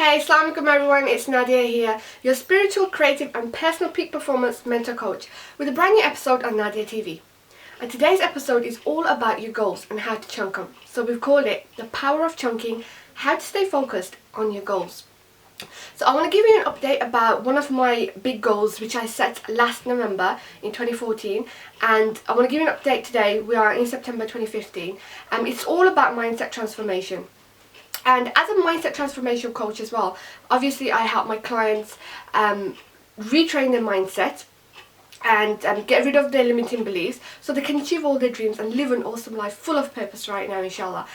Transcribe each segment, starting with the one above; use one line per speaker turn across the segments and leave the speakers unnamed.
Hey, Assalamu alaikum everyone, it's Nadia here, your spiritual, creative and personal peak performance mentor coach with a brand new episode on Nadia TV. And today's episode is all about your goals and how to chunk them. So we've called it The Power of Chunking, how to stay focused on your goals. So I want to give you an update about one of my big goals which I set last November in 2014, and I want to give you an update today. We are in September 2015 and it's all about mindset transformation. And as a mindset transformation coach as well, obviously I help my clients retrain their mindset and get rid of their limiting beliefs so they can achieve all their dreams and live an awesome life full of purpose right now, inshallah.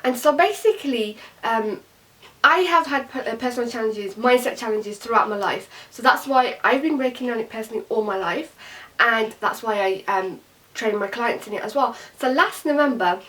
And so basically I have had personal challenges, mindset challenges throughout my life, so that's why I've been working on it personally all my life, and that's why I train my clients in it as well. So last November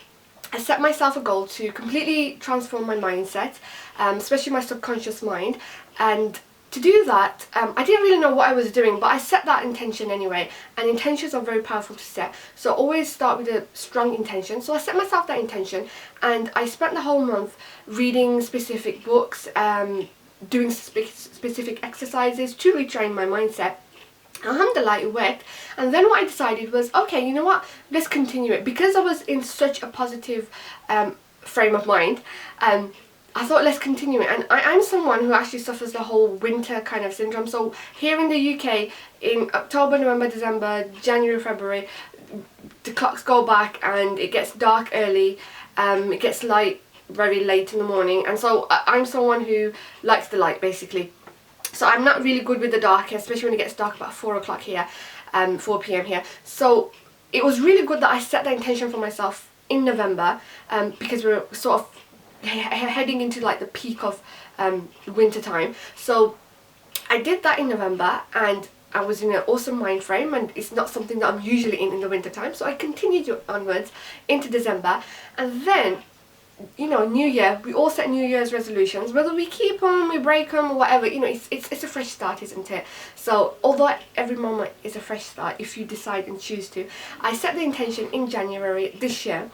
I set myself a goal to completely transform my mindset, especially my subconscious mind, and to do that I didn't really know what I was doing, but I set that intention anyway, and intentions are very powerful to set, so always start with a strong intention. So I set myself that intention and I spent the whole month reading specific books, doing specific exercises to retrain my mindset. Alhamdulillah, it worked. And then what I decided was, okay, you know what, let's continue it. Because I was in such a positive frame of mind, I thought let's continue it. And I'm someone who actually suffers the whole winter kind of syndrome. So here in the UK, in October, November, December, January, February, the clocks go back and it gets dark early, it gets light very late in the morning, and so I'm someone who likes the light basically. So I'm not really good with the dark, especially when it gets dark about 4 o'clock here, 4 p.m. here. So it was really good that I set that intention for myself in November, because we're sort of heading into like the peak of winter time. So I did that in November and I was in an awesome mind frame, and it's not something that I'm usually in the winter time. So I continued onwards into December, and then, you know, New Year, we all set New Year's resolutions, whether we keep them, we break them or whatever, you know, it's a fresh start, isn't it? So although every moment is a fresh start if you decide and choose to, I set the intention in January this year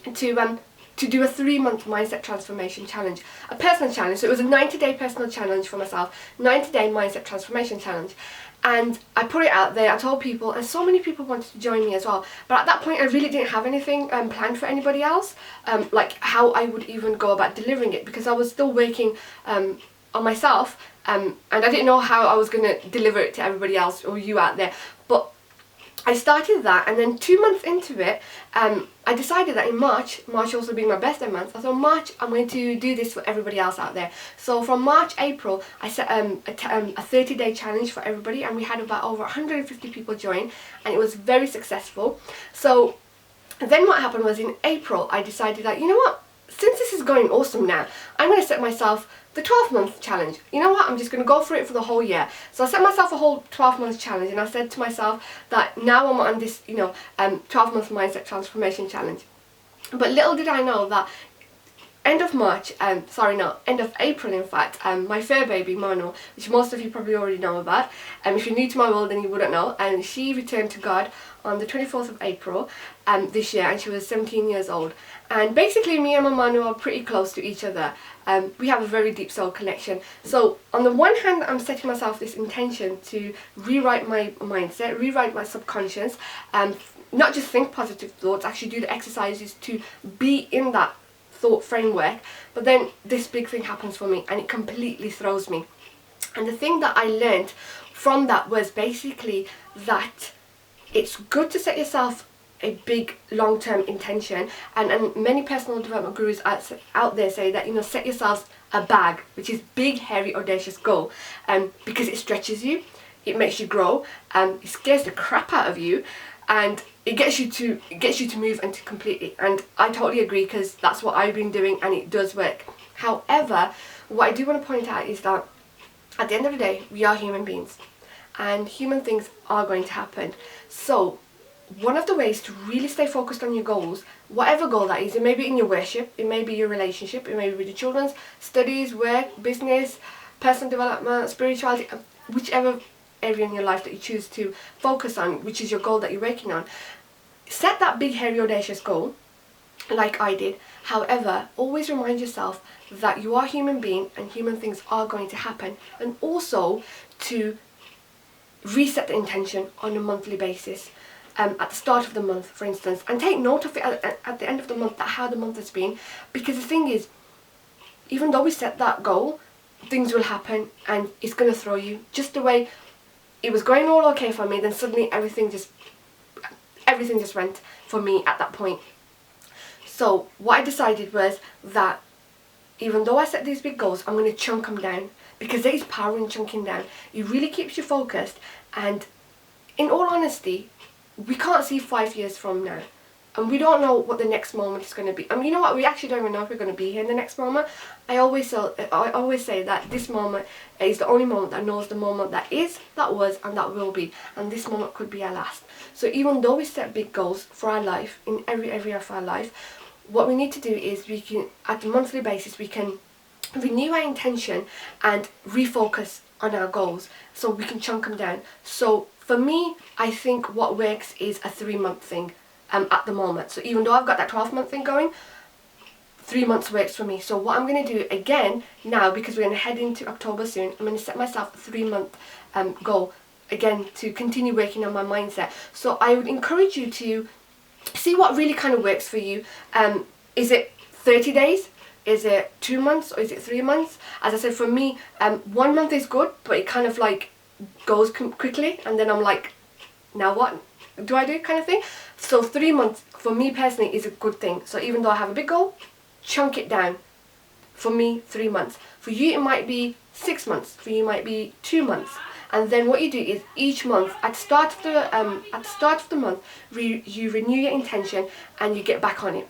to do a 3-month mindset transformation challenge, a personal challenge. So it was a 90-day personal challenge for myself, 90-day mindset transformation challenge. And I put it out there, I told people, and so many people wanted to join me as well. But at that point I really didn't have anything planned for anybody else, like how I would even go about delivering it, because I was still working on myself, and I didn't know how I was going to deliver it to everybody else or you out there. But I started that, and then 2 months into it, I decided that in March also being my birthday month, I thought March I'm going to do this for everybody else out there. So from March, April, I set a 30-day challenge for everybody, and we had about over 150 people join, and it was very successful. So then what happened was in April I decided that, you know what, since this is going awesome now, I'm going to set myself the 12-month challenge. You know what, I'm just going to go for it for the whole year. So I set myself a whole 12-month challenge, and I said to myself that now I'm on this, 12-month mindset transformation challenge. But little did I know that end of April in fact, my fur baby Mano, which most of you probably already know about, if you're new to my world then you wouldn't know, and she returned to God on the 24th of April this year, and she was 17 years old. And basically me and my Manu are pretty close to each other. We have a very deep soul connection. So on the one hand I'm setting myself this intention to rewrite my mindset, rewrite my subconscious, not just think positive thoughts, actually do the exercises to be in that thought framework. But then this big thing happens for me and it completely throws me. And the thing that I learned from that was basically that it's good to set yourself a big long-term intention, and many personal development gurus out there say that, set yourselves a BHAG, which is Big Hairy Audacious Goal, because it stretches you, it makes you grow, it scares the crap out of you, and it gets you to move and to complete it. And I totally agree, because that's what I've been doing and it does work. However, what I do want to point out is that at the end of the day we are human beings and human things are going to happen. So one of the ways to really stay focused on your goals, whatever goal that is, it may be in your worship, it may be your relationship, it may be with your children's studies, work, business, personal development, spirituality, whichever area in your life that you choose to focus on, which is your goal that you're working on, set that big hairy audacious goal like I did. However, always remind yourself that you are a human being and human things are going to happen, and also to reset the intention on a monthly basis. At the start of the month, for instance, and take note of it at the end of the month, that how the month has been. Because the thing is, even though we set that goal, things will happen and it's going to throw you. Just the way it was going all okay for me, then suddenly everything just went for me at that point. So what I decided was that even though I set these big goals, I'm going to chunk them down, because there is power in chunking down. It really keeps you focused, and in all honesty, we can't see 5 years from now, and we don't know what the next moment is going to be. You know what, we actually don't even know if we're going to be here in the next moment. I always say that this moment is the only moment that knows the moment that is, that was, and that will be, and this moment could be our last. So even though we set big goals for our life, in every area of our life, what we need to do is we can, at a monthly basis, we can renew our intention and refocus on our goals, so we can chunk them down. So for me, I think what works is a 3-month thing at the moment. So even though I've got that 12-month thing going, 3 months works for me. So what I'm going to do again now, because we're going to head into October soon, I'm going to set myself a 3-month goal again to continue working on my mindset. So I would encourage you to see what really kind of works for you. Is it 30 days? Is it 2 months? Or is it 3 months? As I said, for me, 1 month is good, but it kind of like goes quickly, and then I'm like, now what do I do, kind of thing. So 3 months for me personally is a good thing. So even though I have a big goal, chunk it down. For me, 3 months. For you, it might be 6 months. For you, it might be 2 months. And then what you do is each month, at the start of the month, you renew your intention and you get back on it.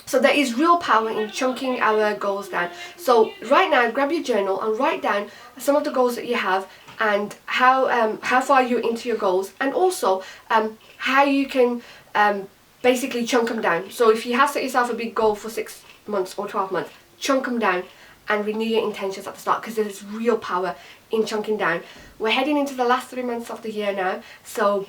So there is real power in chunking our goals down. So right now, grab your journal and write down some of the goals that you have, and how far you're into your goals, and also how you can basically chunk them down. So if you have set yourself a big goal for 6 months or 12 months, chunk them down and renew your intentions at the start, because there's real power in chunking down. We're heading into the last 3 months of the year now, so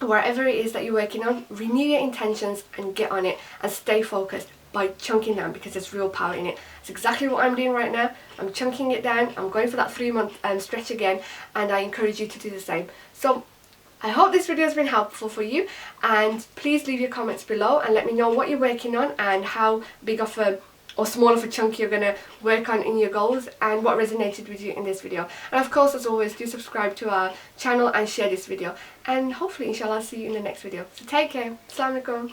wherever it is that you're working on, renew your intentions and get on it, and stay focused by chunking down, because there's real power in it. It's exactly what I'm doing right now. I'm chunking it down. I'm going for that 3-month stretch again, and I encourage you to do the same. So I hope this video has been helpful for you, and please leave your comments below and let me know what you're working on and how big of a or small of a chunk you're going to work on in your goals, and what resonated with you in this video. And of course, as always, do subscribe to our channel and share this video, and hopefully inshallah I'll see you in the next video. So take care. Assalamu alaikum.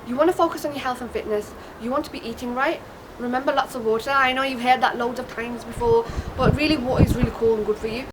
You want to focus on your health and fitness, you want to be eating right, remember lots of water. I know you've heard that loads of times before, but really water is really cool and good for you.